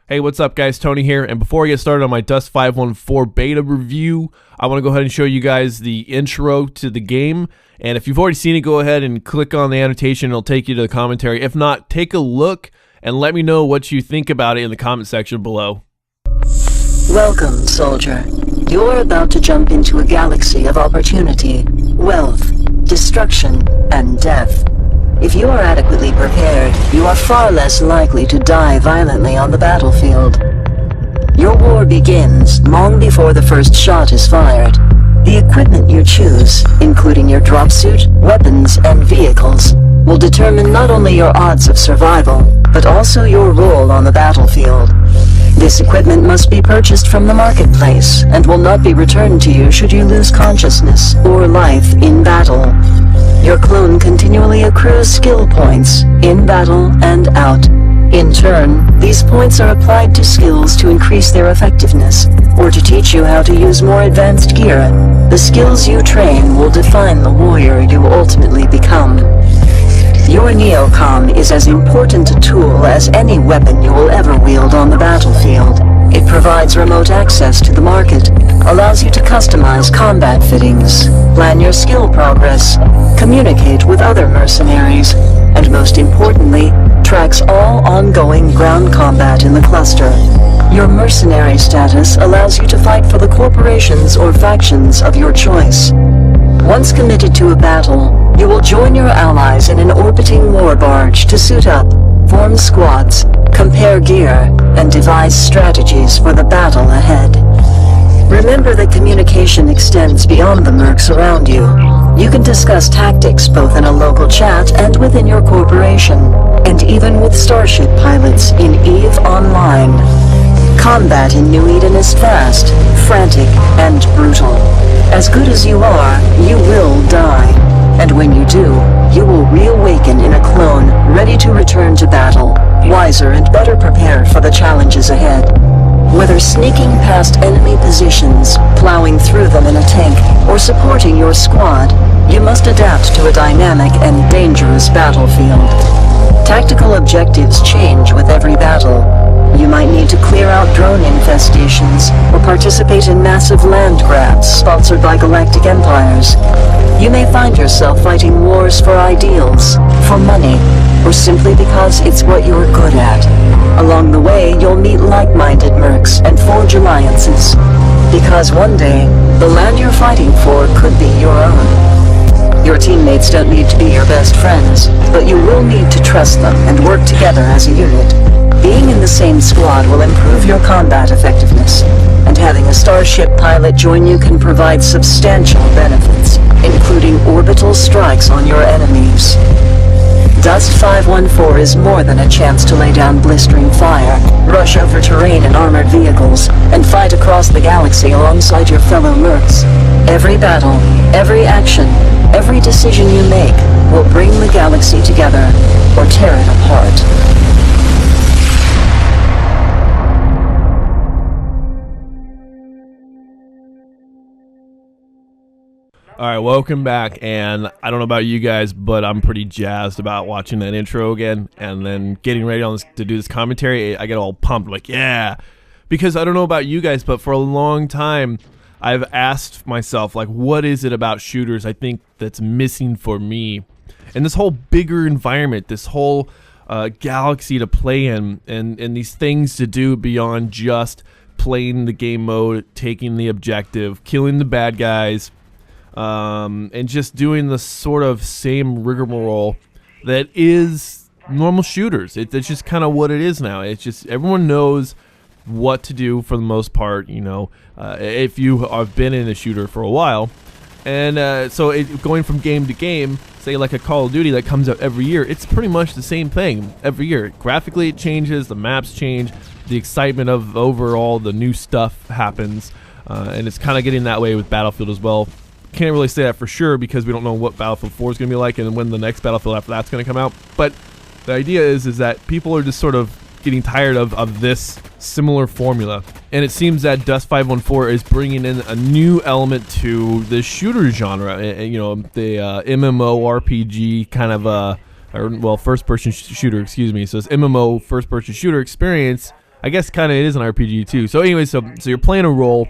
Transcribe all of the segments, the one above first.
Hey, what's up guys, Tony here, and before I get started on my Dust 514 beta review, I want to go ahead and show you guys the intro to the game, and if you've already seen it, go ahead and click on the annotation, it'll take you to the commentary. If not, take a look and let me know what you think about it in the comment section below. Welcome, soldier. You're about to jump into a galaxy of opportunity, wealth, destruction, and death. If you are adequately prepared, you are far less likely to die violently on the battlefield. Your war begins long before the first shot is fired. The equipment you choose, including your drop suit, weapons, and vehicles, will determine not only your odds of survival, but also your role on the battlefield. This equipment must be purchased from the marketplace and will not be returned to you should you lose consciousness or life in battle. Your clone continually accrues skill points in battle and out. In turn, these points are applied to skills to increase their effectiveness or to teach you how to use more advanced gear. The skills you train will define the warrior you ultimately become. Your Neocom is as important a tool as any weapon you will ever wield on the battlefield. It provides remote access to the market, allows you to customize combat fittings, plan your skill progress, communicate with other mercenaries, and most importantly, tracks all ongoing ground combat in the cluster. Your mercenary status allows you to fight for the corporations or factions of your choice. Once committed to a battle, you will join your allies in an orbiting war barge to suit up, form squads, compare gear, and devise strategies for the battle ahead. Remember that communication extends beyond the mercs around you. You can discuss tactics both in a local chat and within your corporation, and even with Starship pilots in EVE Online. Combat in New Eden is fast, frantic, and brutal. As good as you are, you will die. And when you do, you will reawaken in a clone, ready to return to battle, wiser and better prepared for the challenges ahead. Whether sneaking past enemy positions, plowing through them in a tank, or supporting your squad, you must adapt to a dynamic and dangerous battlefield. Tactical objectives change with every battle. You might need to clear out drone infestations, or participate in massive land grabs sponsored by galactic empires. You may find yourself fighting wars for ideals, for money, or simply because it's what you're good at. Along the way, you'll meet like-minded mercs and forge alliances. Because one day, the land you're fighting for could be your own. Your teammates don't need to be your best friends, but you will need to trust them and work together as a unit. Being in the same squad will improve your combat effectiveness, and having a Starship pilot join you can provide substantial benefits, including orbital strikes on your enemies. Dust 514 is more than a chance to lay down blistering fire, rush over terrain in armored vehicles, and fight across the galaxy alongside your fellow mercs. Every battle, every action, every decision you make will bring the galaxy together, or tear it apart. Alright, welcome back, and I don't know about you guys, but I'm pretty jazzed about watching that intro again, and then getting ready to do this commentary. I get all pumped, like, yeah! Because I don't know about you guys, but for a long time, I've asked myself, like, what is it about shooters I think that's missing for me? And this whole bigger environment, this whole galaxy to play in, and these things to do beyond just playing the game mode, taking the objective, killing the bad guys, and just doing the sort of same rigmarole that is normal shooters. It's just kind of what it is now. It's just everyone knows what to do for the most part, you know, if you have been in a shooter for a while. And so going from game to game, say like a Call of Duty that comes out every year, it's pretty much the same thing every year. Graphically it changes, the maps change, the excitement of overall the new stuff happens, and it's kind of getting that way with Battlefield as well. Can't really say that for sure because we don't know what Battlefield 4 is going to be like and when the next Battlefield after that's going to come out. But the idea is that people are just sort of getting tired of this similar formula. And it seems that Dust 514 is bringing in a new element to the shooter genre. You know, the MMORPG kind of, first-person shooter, excuse me. So it's MMO first-person shooter experience I guess kind of it is an RPG too. So anyway, so you're playing a role,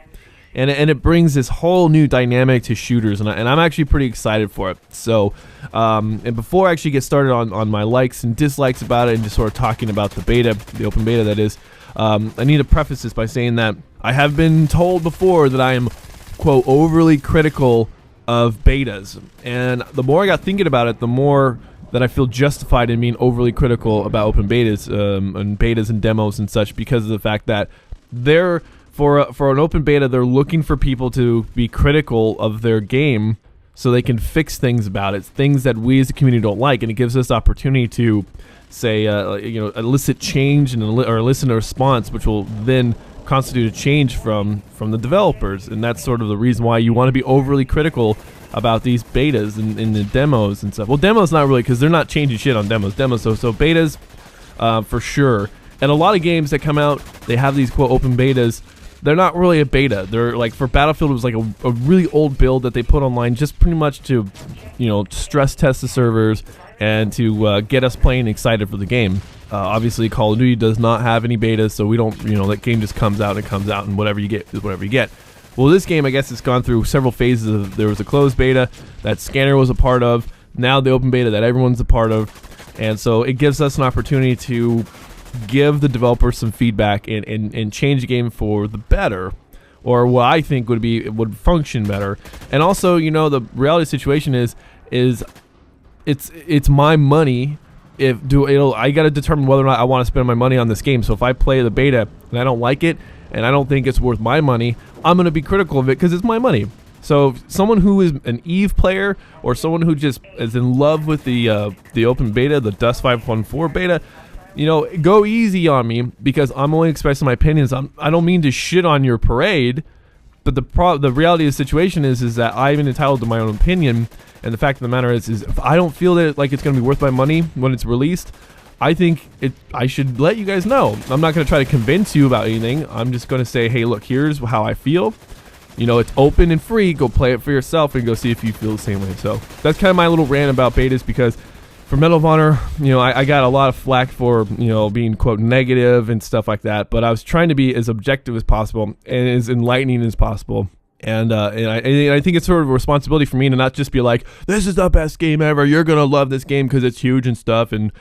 and it brings this whole new dynamic to shooters, and I'm actually pretty excited for it. So, and before I actually get started on my likes and dislikes about it, and just sort of talking about the beta, the open beta that is, I need to preface this by saying that I have been told before that I am, quote, overly critical of betas, and the more I got thinking about it, the more that I feel justified in being overly critical about open betas and betas and demos and such, because of the fact that they're for an open beta, they're looking for people to be critical of their game so they can fix things about it, things that we as a community don't like, and it gives us opportunity to say elicit change or elicit a response, which will then constitute a change from the developers. And that's sort of the reason why you want to be overly critical about these betas and the demos and stuff. Well, demos not really, because they're not changing shit on demos. So betas for sure. And a lot of games that come out, they have these quote open betas. They're not really a beta. They're like, for Battlefield, it was like a really old build that they put online just pretty much to, stress test the servers and to get us playing excited for the game. Obviously, Call of Duty does not have any betas, so we don't, that game just comes out and whatever you get is whatever you get. Well, this game, I guess, it's gone through several phases. There was a closed beta that Scanner was a part of, now the open beta that everyone's a part of, and so it gives us an opportunity to give the developers some feedback and change the game for the better, or what I think would function better. And also, the reality situation is it's my money. I got to determine whether or not I want to spend my money on this game. So if I play the beta and I don't like it and I don't think it's worth my money, I'm going to be critical of it because it's my money. So someone who is an EVE player or someone who just is in love with the open beta, the Dust 514 beta, go easy on me, because I'm only expressing my opinions. I don't mean to shit on your parade, but the reality of the situation is that I'm entitled to my own opinion. And the fact of the matter is if I don't feel that it's going to be worth my money when it's released, I think I should let you guys know. I'm not going to try to convince you about anything. I'm just going to say, hey, look, here's how I feel. It's open and free. Go play it for yourself and go see if you feel the same way. So that's kind of my little rant about betas, because for Medal of Honor, I got a lot of flack for, being, quote, negative and stuff like that. But I was trying to be as objective as possible and as enlightening as possible. And I think it's sort of a responsibility for me to not just be like, this is the best game ever, you're going to love this game because it's huge and stuff. And,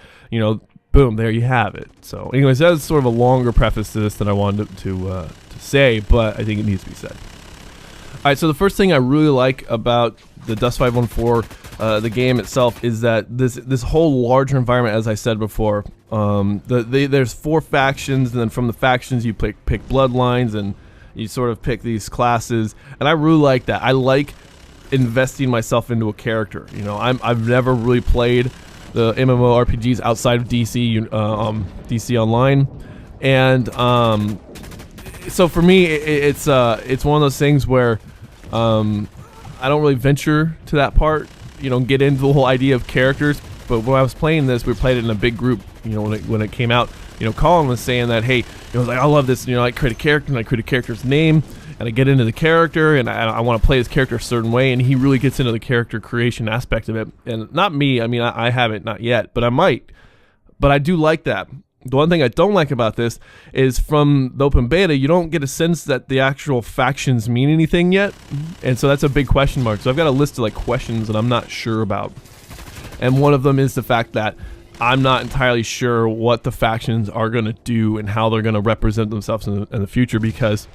boom, there you have it. So anyways, that's sort of a longer preface to this than I wanted to say, but I think it needs to be said. All right, so the first thing I really like about the Dust 514, the game itself, is that this whole larger environment, as I said before, there's 4 factions, and then from the factions you pick bloodlines, and you sort of pick these classes, and I really like that. I like investing myself into a character. I've never really played the MMORPGs outside of DC Online, and so for me, it's one of those things where I don't really venture to that part, get into the whole idea of characters. But when I was playing this, we played it in a big group, when it came out. Colin was saying that, hey, I was like, I love this, I create a character, and I create a character's name, and I get into the character, and I want to play this character a certain way, and he really gets into the character creation aspect of it. And not me, I haven't, not yet, but I might. But I do like that. The one thing I don't like about this is from the open beta, you don't get a sense that the actual factions mean anything yet. And so that's a big question mark. So I've got a list of questions that I'm not sure about. And one of them is the fact that I'm not entirely sure what the factions are going to do and how they're going to represent themselves in the future, because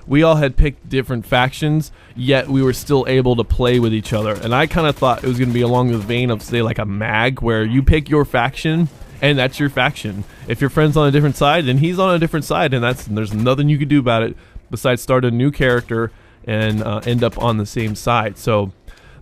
we all had picked different factions, yet we were still able to play with each other. And I kind of thought it was going to be along the vein of, say, like a MAG, where you pick your faction and that's your faction. If your friend's on a different side, then he's on a different side, and there's nothing you can do about it besides start a new character and end up on the same side. So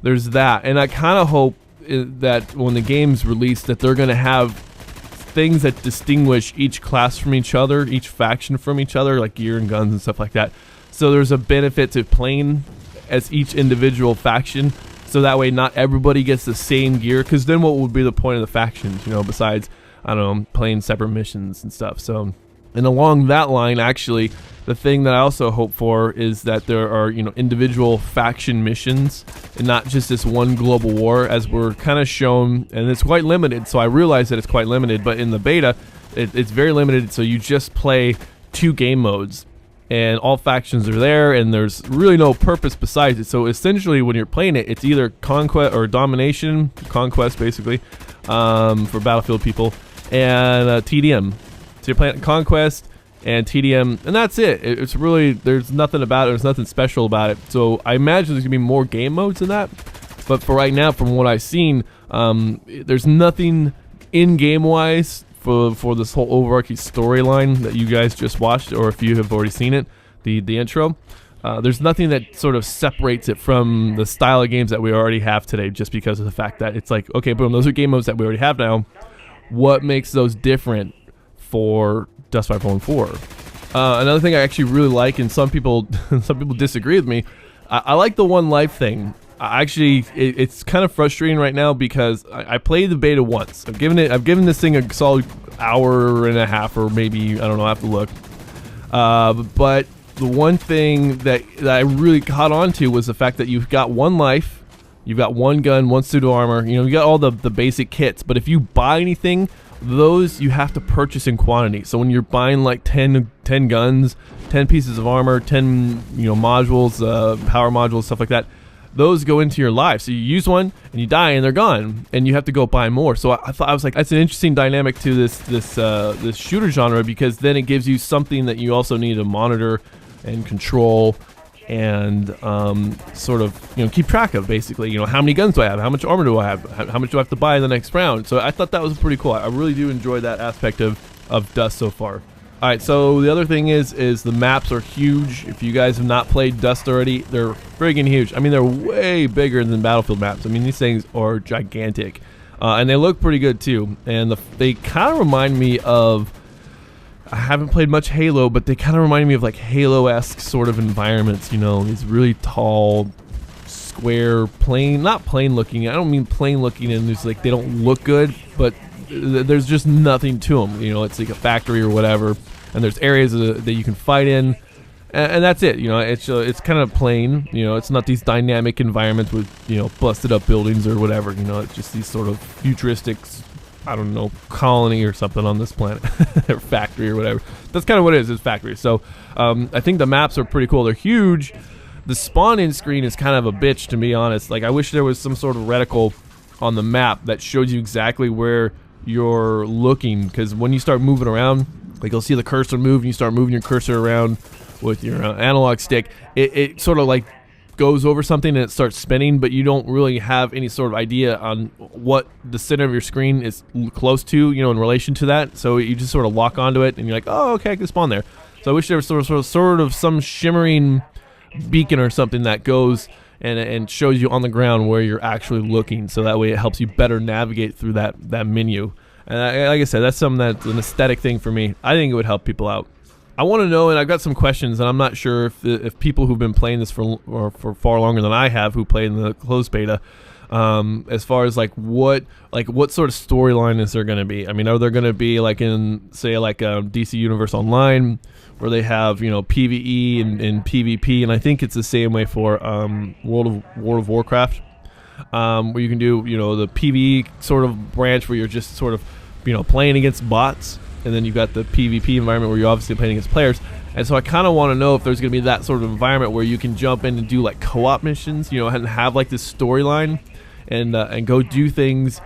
there's that. And I kind of hope that when the game's released, that they're going to have things that distinguish each class from each other, each faction from each other, like gear and guns and stuff like that. So there's a benefit to playing as each individual faction, so that way not everybody gets the same gear, because then what would be the point of the factions, besides, I don't know, playing separate missions and stuff. So, and along that line, actually, the thing that I also hope for is that there are, individual faction missions and not just this one global war, as we're kind of shown, and it's quite limited. So I realize that it's quite limited, but in the beta, it's very limited. So you just play 2 game modes, and all factions are there, and there's really no purpose besides it. So essentially, when you're playing it, it's either conquest or domination, conquest basically, for Battlefield people, and TDM. So you're playing conquest and TDM, and that's it. It's really, there's nothing about it. There's nothing special about it. So I imagine there's gonna be more game modes than that. But for right now, from what I've seen, there's nothing in-game wise for this whole overarching storyline that you guys just watched, or if you have already seen it, the intro. There's nothing that sort of separates it from the style of games that we already have today, just because of the fact that it's like, okay, boom, those are game modes that we already have now. What makes those different for Dust 5.4? Another thing I actually really like, and some people disagree with me, I like the one life thing. Actually, it's kind of frustrating right now because I played the beta once. I've given this thing a solid hour and a half, or maybe, I don't know, I have to look. But the one thing that I really caught on to was the fact that you've got one life, you've got one gun, one suit of armor, you know, you got all the basic kits, but if you buy anything, those you have to purchase in quantity. So when you're buying like 10 guns, 10 pieces of armor, 10, you know, modules, power modules, stuff like that, those go into your life. So you use one and you die and they're gone, and you have to go buy more. So I was like, that's an interesting dynamic to this shooter genre, because then it gives you something that you also need to monitor and control and sort of, you know, keep track of. Basically, you know, how many guns do I have? How much armor do I have? How much do I have to buy in the next round? So I thought that was pretty cool. I really do enjoy that aspect of Dust so far. Alright, so the other thing is the maps are huge. If you guys have not played Dust already, they're friggin' huge. I mean, they're way bigger than Battlefield maps. I mean, these things are gigantic. And they look pretty good too. And they kind of remind me of, I haven't played much Halo, but they kind of remind me of like Halo-esque sort of environments, you know, these really tall, square, plain, not plain looking, I don't mean plain looking and just like they don't look good, but there's just nothing to them, you know, it's like a factory or whatever. And there's areas that you can fight in, and that's it. You know, it's kind of plain. You know, it's not these dynamic environments with, you know, busted up buildings or whatever. You know, it's just these sort of futuristic, I don't know, colony or something on this planet, or factory or whatever. That's kind of what it is. It's factory. So I think the maps are pretty cool. They're huge. The spawn-in screen is kind of a bitch, to be honest. Like, I wish there was some sort of reticle on the map that showed you exactly where you're looking, because when you start moving around, like, you'll see the cursor move, and you start moving your cursor around with your analog stick. It sort of like goes over something and it starts spinning, but you don't really have any sort of idea on what the center of your screen is close to, you know, in relation to that. So you just sort of lock onto it, and you're like, oh, okay, I can spawn there. So I wish there was sort of some shimmering beacon or something that goes and shows you on the ground where you're actually looking, so that way it helps you better navigate through that menu. And like I said, that's something that's an aesthetic thing for me. I think it would help people out. I want to know, and I've got some questions, and I'm not sure if people who've been playing this for far longer than I have, who played in the closed beta, as far as like what sort of storyline is there going to be? I mean, are there going to be like in, say, like DC Universe Online, where they have, you know, PvE and PvP, and I think it's the same way for World of Warcraft. Where you can do, you know, the PvE sort of branch where you're just sort of, you know, playing against bots, and then you've got the PvP environment where you're obviously playing against players. And so I kind of want to know if there's going to be that sort of environment where you can jump in and do like co-op missions, you know, and have like this storyline and go do things.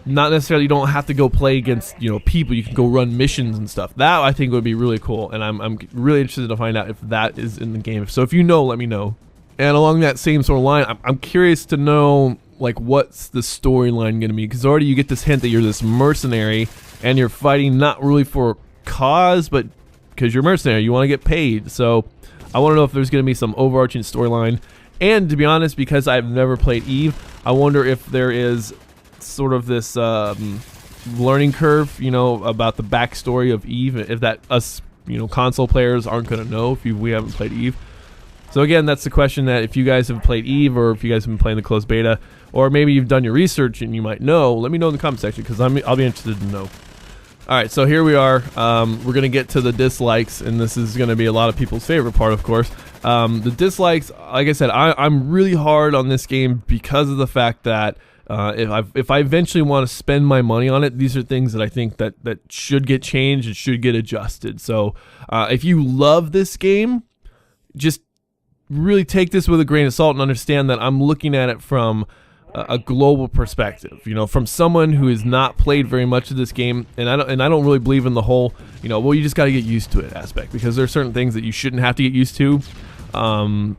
Not necessarily, you don't have to go play against, you know, people. You can go run missions and stuff. That I think would be really cool, and I'm really interested to find out if that is in the game. So if you know, let me know. And along that same sort of line, I'm curious to know, like, what's the storyline going to be? Because already you get this hint that you're this mercenary, and you're fighting not really for a cause, but because you're a mercenary, you want to get paid. So I want to know if there's going to be some overarching storyline. And to be honest, because I've never played EVE, I wonder if there is sort of this learning curve, you know, about the backstory of EVE, if that us, you know, console players aren't going to know if we haven't played EVE. So again, that's the question, that if you guys have played EVE, or if you guys have been playing the closed beta, or maybe you've done your research and you might know, let me know in the comment section, because I'll be interested to know. Alright, so here we are. We're going to get to the dislikes, and this is going to be a lot of people's favorite part, of course. The dislikes, like I said, I'm really hard on this game because of the fact that If I eventually want to spend my money on it, these are things that I think that should get changed and should get adjusted. So if you love this game, just really take this with a grain of salt and understand that I'm looking at it from a global perspective, from someone who has not played very much of this game, and I don't really believe in the whole, well, you just got to get used to it aspect, because there are certain things that you shouldn't have to get used to,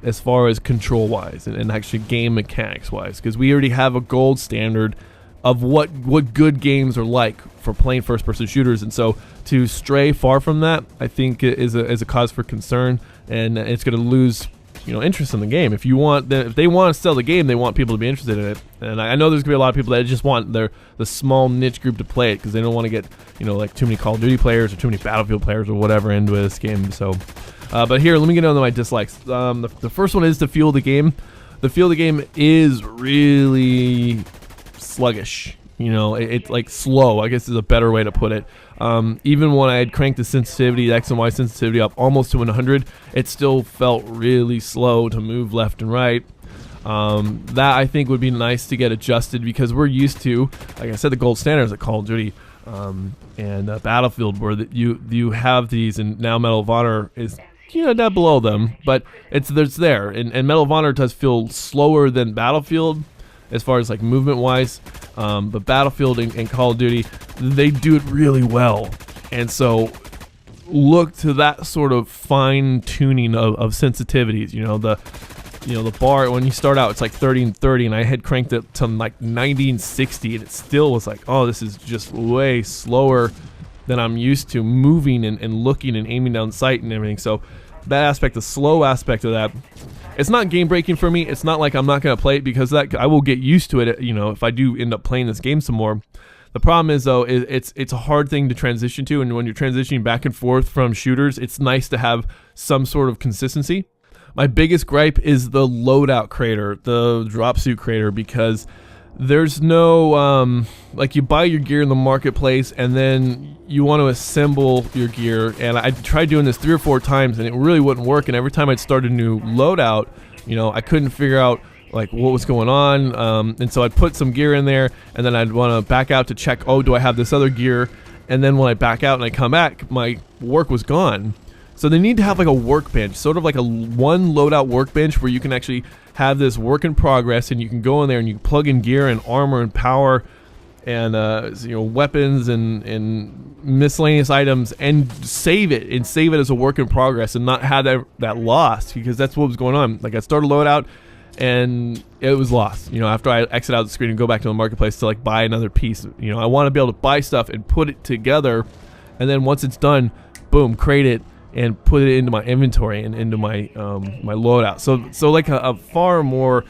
as far as control wise and actually game mechanics wise, because we already have a gold standard of what good games are like for playing first person shooters, and so to stray far from that, I think is a cause for concern, and it's going to lose interest in the game. If they want to sell the game, they want people to be interested in it. And I know there's gonna be a lot of people that just want the small niche group to play it because they don't want to get like too many Call of Duty players or too many Battlefield players or whatever into this game. So, but here, let me get into my dislikes. The first one is the feel of the game. The feel of the game is really sluggish. It's like slow, I guess is a better way to put it. Even when I had cranked the sensitivity, the X and Y sensitivity up almost to 100, it still felt really slow to move left and right. That I think would be nice to get adjusted, because we're used to, like I said, the gold standards at Call of Duty and Battlefield, where you have these, and now Medal of Honor is down below them, but it's there, and Medal of Honor does feel slower than Battlefield as far as like movement wise, but Battlefield and Call of Duty, they do it really well, and so look to that sort of fine tuning of sensitivities. The bar, when you start out, it's like 30 and 30, and I had cranked it to like 90 and 60, and it still was like, oh, this is just way slower than I'm used to moving and looking and aiming down sight and everything. So that aspect, the slow aspect of that, it's not game breaking for me. It's not like I'm not going to play it, because that I will get used to it, if I do end up playing this game some more. The problem is, though, it's a hard thing to transition to, and when you're transitioning back and forth from shooters, it's nice to have some sort of consistency. My biggest gripe is the loadout crater, the drop suit crater, because there's no, like, you buy your gear in the marketplace and then you want to assemble your gear, and I tried doing this 3 or 4 times and it really wouldn't work, and every time I'd start a new loadout, I couldn't figure out like what was going on, and so I'd put some gear in there, and then I'd want to back out to check, oh, do I have this other gear, and then when I back out and I come back, my work was gone. So they need to have like a workbench, sort of like a one loadout workbench, where you can actually have this work in progress, and you can go in there and you can plug in gear and armor and power and weapons and miscellaneous items, and save it as a work in progress, and not have that lost, because that's what was going on. Like, I started loadout and it was lost, after I exit out the screen and go back to the marketplace to like buy another piece. I want to be able to buy stuff and put it together, and then once it's done, boom, crate it and put it into my inventory and into my my loadout. So like a far more,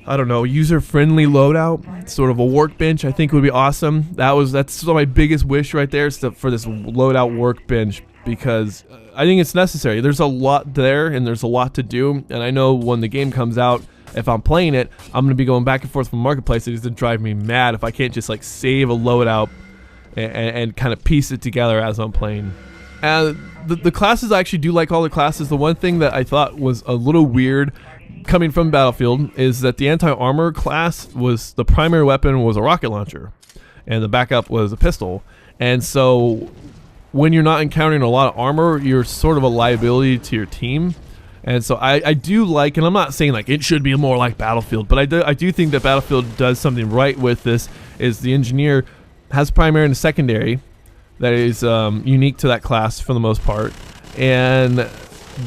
I don't know, user-friendly loadout, sort of a workbench, I think would be awesome. That's my biggest wish right there, is for this loadout workbench, because I think it's necessary. There's a lot there, and there's a lot to do, and I know when the game comes out, if I'm playing it, I'm going to be going back and forth from Marketplace. It's going to drive me mad if I can't just like save a loadout and kind of piece it together as I'm playing. The classes, I actually do like all the classes. The one thing that I thought was a little weird coming from Battlefield is that the anti-armor class, was the primary weapon was a rocket launcher, and the backup was a pistol. And so when you're not encountering a lot of armor, you're sort of a liability to your team. And so I do like, and I'm not saying like it should be more like Battlefield, but I do think that Battlefield does something right with this, is the engineer has primary and secondary that is unique to that class for the most part, and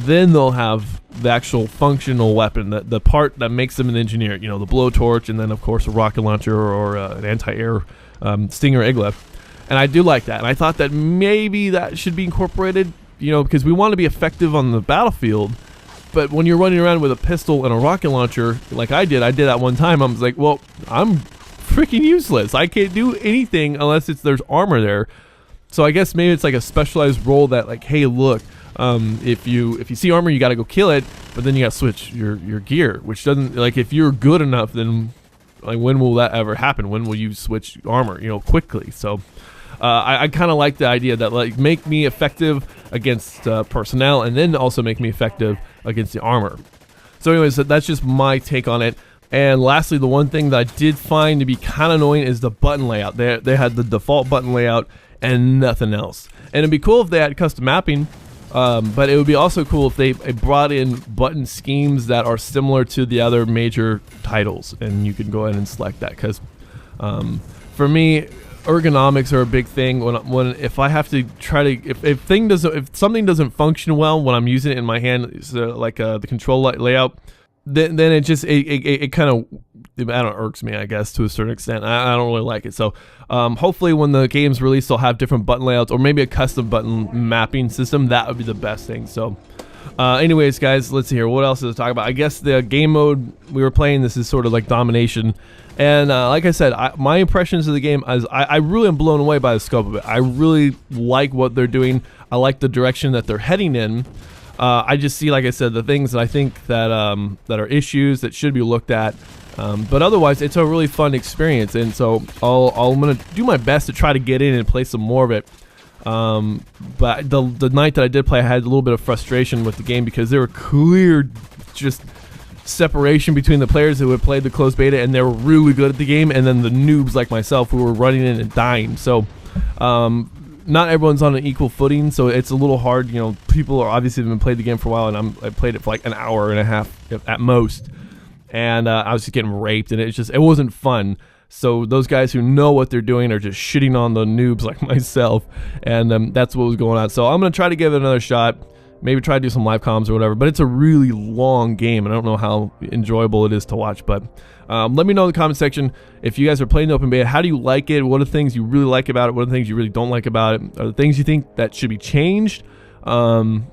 then they'll have the actual functional weapon, the part that makes them an engineer, the blowtorch, and then of course a rocket launcher or an anti-air Stinger Igla. And I do like that, and I thought that maybe that should be incorporated, because we want to be effective on the battlefield, but when you're running around with a pistol and a rocket launcher like I did that one time, I was like, well, I'm freaking useless. I can't do anything unless there's armor there. So I guess maybe it's like a specialized role that, like, hey, look, if you see armor, you got to go kill it, but then you got to switch your gear, which doesn't, like, if you're good enough, then like when will that ever happen? When will you switch armor, quickly? So I kind of like the idea that, like, make me effective against personnel, and then also make me effective against the armor. So anyways, that's just my take on it. And lastly, the one thing that I did find to be kind of annoying is the button layout. They had the default button layout and nothing else. And it'd be cool if they had custom mapping, but it would be also cool if they brought in button schemes that are similar to the other major titles, and you can go ahead and select that. Because for me, ergonomics are a big thing. If I have to try to if something doesn't function well when I'm using it in my hand, so like the control layout, then it just it kind of, I don't know, irks me, I guess, to a certain extent. I don't really like it. So hopefully when the game's released, they'll have different button layouts or maybe a custom button mapping system. That would be the best thing. So anyways, guys, let's see here. What else to talk about? I guess the game mode we were playing, this is sort of like domination. And like I said, my impressions of the game is I really am blown away by the scope of it. I really like what they're doing. I like the direction that they're heading in. I just see, like I said, the things that I think that that are issues that should be looked at. But otherwise, it's a really fun experience, and so I'm gonna do my best to try to get in and play some more of it. But the night that I did play, I had a little bit of frustration with the game because there were clear just separation between the players who had played the closed beta and they were really good at the game, and then the noobs like myself who were running in and dying. So not everyone's on an equal footing, so it's a little hard. You know, people are obviously been played the game for a while, and I played it for like an hour and a half at most, and I was just getting raped, and it wasn't fun. So those guys who know what they're doing are just shitting on the noobs like myself, and that's what was going on. So I'm gonna try to give it another shot. Maybe try to do some live comms or whatever, but it's a really long game, and I don't know how enjoyable it is to watch. But let me know in the comment section if you guys are playing the open beta. How do you like it? What are the things you really like about it? What are the things you really don't like about it? Are the things you think that should be changed? And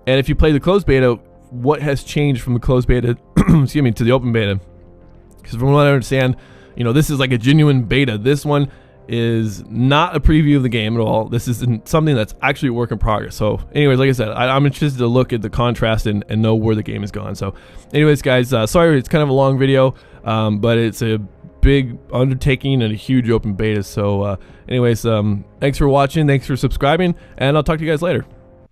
if you play the closed beta, what has changed from the closed beta excuse me, to the open beta? Because from what I understand, you know, this is like a genuine beta. This one is not a preview of the game at all. This is something that's actually a work in progress. So anyways, like I said, I'm interested to look at the contrast and know where the game has gone. So anyways, guys, sorry it's kind of a long video, but it's a big undertaking and a huge open beta. So anyways, thanks for watching, thanks for subscribing, and I'll talk to you guys later.